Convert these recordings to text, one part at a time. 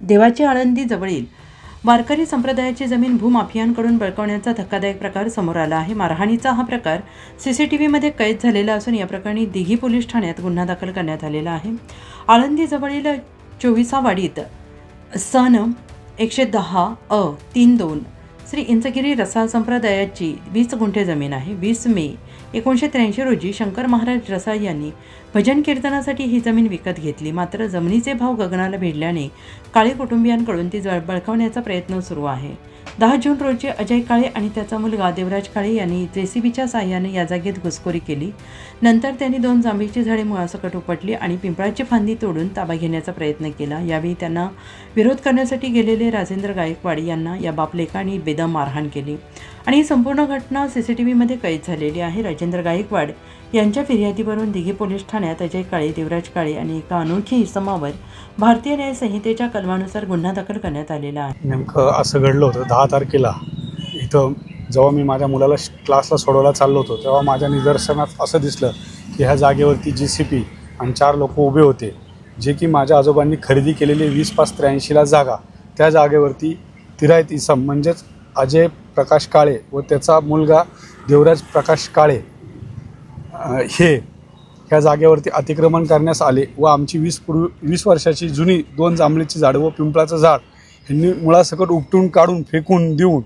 देवाची आळंदी जवळील वारकरी संप्रदायाची जमीन भूमाफियांकडून बळकावण्याचा धक्कादायक प्रकार समोर आला आहे। मारहाणीचा हा प्रकार CCTVमध्ये कैद झालेला असून या प्रकरणी दिघी पोलीस ठाण्यात गुन्हा दाखल करण्यात आलेला आहे। आळंदी जवळील 24 वाडीत सन 110(अ)(3)(2) श्री इंचगिरी रसाळ संप्रदायाची 20 गुंठे जमीन आहे। 20 मे 1983 रोजी शंकर महाराज रसाळ यांनी भजन कीर्तनासाठी ही जमीन विकत घेतली। मात्र जमिनीचे भाव गगनाला भिडल्याने काळे कुटुंबियांकडून ती बळकावण्याचा प्रयत्न सुरू आहे। 10 जून रोजी अजय काळे आणि त्याचा मुलगा देवराज काळे यांनी JCBच्या साहाय्याने या जागेत घुसखोरी केली। नंतर त्यांनी 2 जांभळीची झाडे मुळासकट उपटली आणि पिंपळाची फांदी तोडून ताबा घेण्याचा प्रयत्न केला। यावेळी त्यांना विरोध करण्यासाठी गेलेले राजेंद्र गायकवाड यांना या बापलेकांनी बेदम मारहाण केली आणि ही संपूर्ण घटना CCTVमध्ये कैद झालेली आहे। राजेंद्र गायकवाड यांच्या फिर्यादीवरून दिघी पोलीस ठाण्यात अजय काळे, देवराज काळे आणि एका अनोळखी इसमावर भारतीय न्याय संहितेच्या कलमानुसार गुन्हा दाखल करण्यात आलेला आहे। नेमकं असं घडलं होतं 10 तारखेला इथं जेव्हा मी माझ्या मुलाला क्लासला सोडवायला चाललो होतो तेव्हा माझ्या निदर्शनात असं दिसलं की ह्या जागेवरती JCB आणि 4 लोक उभे होते, जे की माझ्या आजोबांनी खरेदी केलेली 20/83ला जागा, त्या जागेवरती तिरायत इसम म्हणजेच अजय प्रकाश काळे व त्याचा मुलगा देवराज प्रकाश काळे हे ह्या जागेवरती अतिक्रमण करण्यास आले व आमची 20 वर्षाची जुनी 2 जांभळीची झाडं व पिंपळाचं झाड यांनी मुळासकट उपटून काढून फेकून देऊन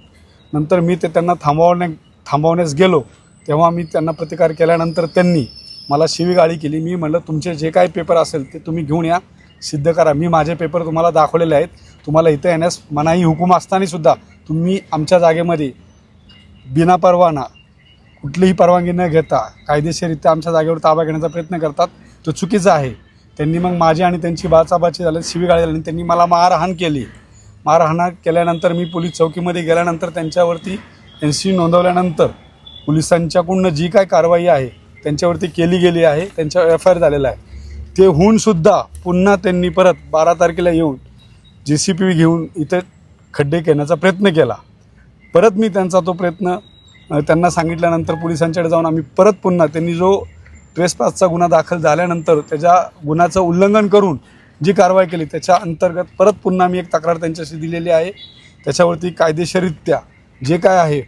नंतर मी ते त्यांना थांबवण्यास गेलो तेव्हा मी त्यांना प्रतिकार केल्यानंतर त्यांनी मला शिवीगाळी केली। मी म्हटलं तुमचे जे काही पेपर असेल ते तुम्ही घेऊन या, सिद्ध करा। मी माझे पेपर तुम्हाला दाखवलेले आहेत। तुम्हाला इथं येण्यास मनाई हुकूम असतानासुद्धा तुम्ही आमच्या जागेमध्ये बिना परवाना कुठलीही परवानगी न घेता कायदेशीररित्या आमच्या जागेवर ताबा घेण्याचा प्रयत्न करतात, तो चुकीचा आहे। त्यांनी मग माझी आणि त्यांची बाचाबाची झाली, शिवीगाळी झाली, त्यांनी मला मारहाण केली। मारहाण केल्यानंतर मी पोलीस चौकीमध्ये गेल्यानंतर त्यांच्यावरती NC नोंदवल्यानंतर पोलिसांच्याकडून जी काय कारवाई आहे त्यांच्यावरती केली गेली आहे, त्यांच्यावर FIR झालेला आहे। ते होऊनसुद्धा पुन्हा त्यांनी परत 12 तारखेला येऊन JCB घेऊन इथे खड्डे घेण्याचा प्रयत्न केला। परत मी त्यांचा तो प्रयत्न त्यांना सांगितल्यानंतर पोलिसांच्याकडे जाऊन आम्ही परत पुन्हा त्यांनी जो ट्रेसपासचा गुन्हा दाखल झाल्यानंतर त्याच्या गुन्ह्याचं उल्लंघन करून जी कारवाई केली त्याच्या अंतर्गत परत पुन्हा मी एक तक्रार त्यांच्याशी दिलेली आहे। त्याच्यावरती कायदेशीररित्या जे काय आहे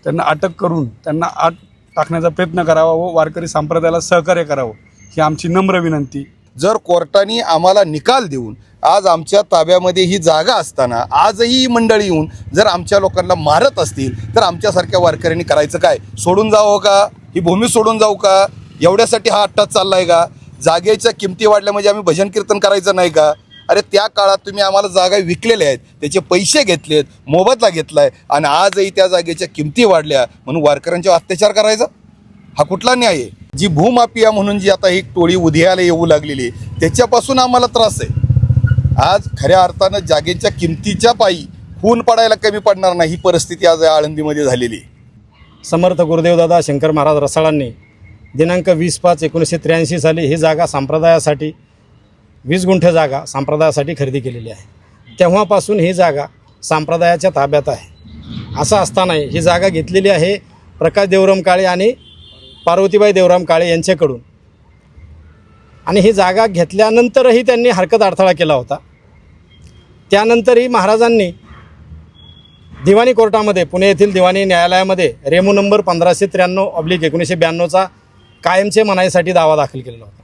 त्यांना अटक करून त्यांना आत टाकण्याचा प्रयत्न करावा व वारकरी संप्रदायाला सहकार्य करावं ही आमची नम्र विनंती। जर कोर्टाने आम्हाला निकाल देऊन आज आमच्या ताब्यामध्ये ही जागा असताना आजही ही मंडळी येऊन जर आमच्या लोकांना मारत असतील तर आमच्यासारख्या वारकऱ्यांनी करायचं काय? सोडून जावं का? ही भूमी सोडून जाऊ का? एवढ्यासाठी हा अट्टाच चाललाय का? जागेच्या किमती वाढल्या म्हणजे आम्ही भजन कीर्तन करायचं नाही का? अरे त्या काळात तुम्ही आम्हाला जागा विकलेल्या आहेत, त्याचे पैसे घेतलेत, मोबदला घेतलाय आणि आजही त्या जागेच्या किमती वाढल्या म्हणून वारकऱ्यांच्यावर अत्याचार करायचा हा कुठला न्याय आहे? जी भूमाफिया म्हणून जी आता ही टोळी उदयाला येऊ लागलेली त्याच्यापासून आम्हाला त्रास आहे। आज खऱ्या अर्थानं जागेच्या किमतीच्या पायी खून पडायला कमी पडणार नाही ही परिस्थिती आज आळंदीमध्ये झालेली आहे। समर्थ गुरुदेवदादा शंकर महाराज रसाळांनी दिनांक 20/5/1983 साली ही जागा संप्रदायासाठी 20 गुंठे जागा संप्रदायासाठी खरेदी केलेली आहे। तेव्हापासून ही जागा संप्रदायाच्या ताब्यात आहे। असं असताना ही जागा घेतलेली आहे प्रकाश देवराम काळे आणि पार्वतीबाई देवराम काळे यांच्याकडून आणि ही जागा घेतल्यानंतरही त्यांनी हरकत अडथळा केला होता। त्यानंतरही महाराजांनी दिवाणी कोर्टामध्ये पुणे येथील दिवाणी न्यायालयामध्ये रेमू नंबर 1593/1992चा कायमचे मनाईसाठी दावा दाखल केलेला होता।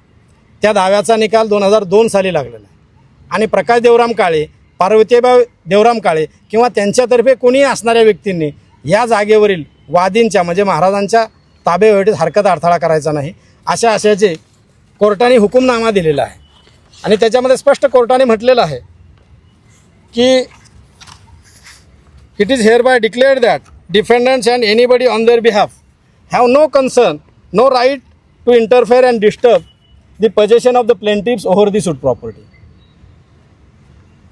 त्या दाव्याचा निकाल 2002 साली लागलेला आहे आणि प्रकाश देवराम काळे, पार्वतीबाई देवराम काळे किंवा त्यांच्यातर्फे कोणीही असणाऱ्या व्यक्तींनी या जागेवरील वादींच्या म्हणजे महाराजांच्या ताब्यावेळीच हरकत अडथळा करायचा नाही अशा आशयाचे कोर्टाने हुकुमनामा दिलेला आहे आणि त्याच्यामध्ये स्पष्ट कोर्टाने म्हटलेलं आहे की it is hereby declared that defendants and anybody on their behalf have no concern, no right to interfere and disturb the possession of the plaintiffs over the suit property.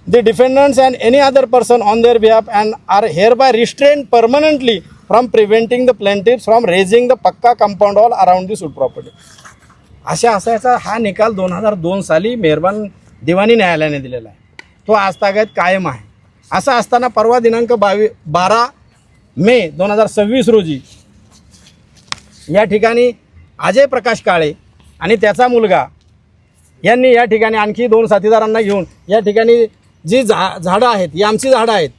The defendants and any other person on their behalf and are hereby restrained permanently from preventing the plaintiffs from raising the पक्का compound wall around the suit property. अशा असायचा हा निकाल 2002 साली मेहरबान दिवाणी न्यायालयाने दिलेला आहे। तो आजतागायत कायम आहे। असं असताना परवा दिनांक 12 मे 2026 रोजी या ठिकाणी अजय प्रकाश काळे आणि त्याचा मुलगा यांनी या ठिकाणी आणखी 2 साथीदारांना घेऊन या ठिकाणी जी झाडं आहेत ही आमची झाडं आहेत,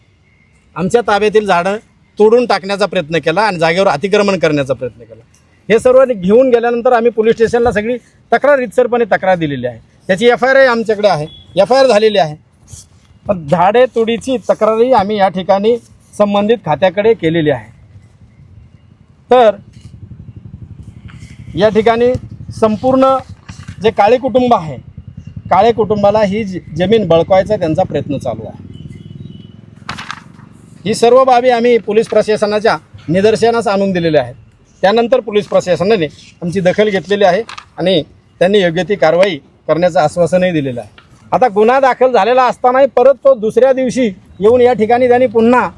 आमच्या ताब्यातील झाडं तोडून टाकण्याचा प्रयत्न केला आणि जागेवर अतिक्रमण करण्याचा प्रयत्न केला. हे सर्व घेऊन गेल्यानंतर आम्ही पोलीस स्टेशनला सगळी तक्रार रीतसरपणे तक्रार दिलेली आहे. त्याची FIR आमच्याकडे आहे, FIR झालेली आहे. पण झाडे तोडीची तक्रारही आम्ही या ठिकाणी संबंधित खात्याकडे केलेली आहे. तर या ठिकाणी संपूर्ण जे काळे कुटुंब आहे, काळे कुटुंबाला ही जमीन बळकावायचा त्यांचा प्रयत्न चालू आहे. ही सर्व बाबी आम्ही पोलीस प्रशासनाच्या निदर्शनास आणून दिलेल्या आहेत. त्यानंतर पोलीस प्रशासनाने आमची दखल घेतलेली आहे आणि त्यांनी योग्य ती कारवाई करण्याचं आश्वासनही दिलेलं आहे. आता गुन्हा दाखल झालेला असतानाही परत तो दुसऱ्या दिवशी येऊन या ठिकाणी त्यांनी पुन्हा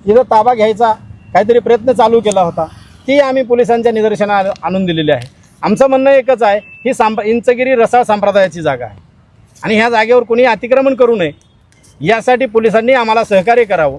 इथं ताबा घ्यायचा काहीतरी प्रयत्न चालू केला होता. ती आम्ही पोलिसांच्या निदर्शनास आणून दिलेली आहे. आमचं म्हणणं एकच आहे, ही इंचगिरी रसाळ संप्रदायाची जागा आहे आणि ह्या जागेवर कोणी अतिक्रमण करू नये यासाठी पोलिसांनी आम्हाला सहकार्य करावं.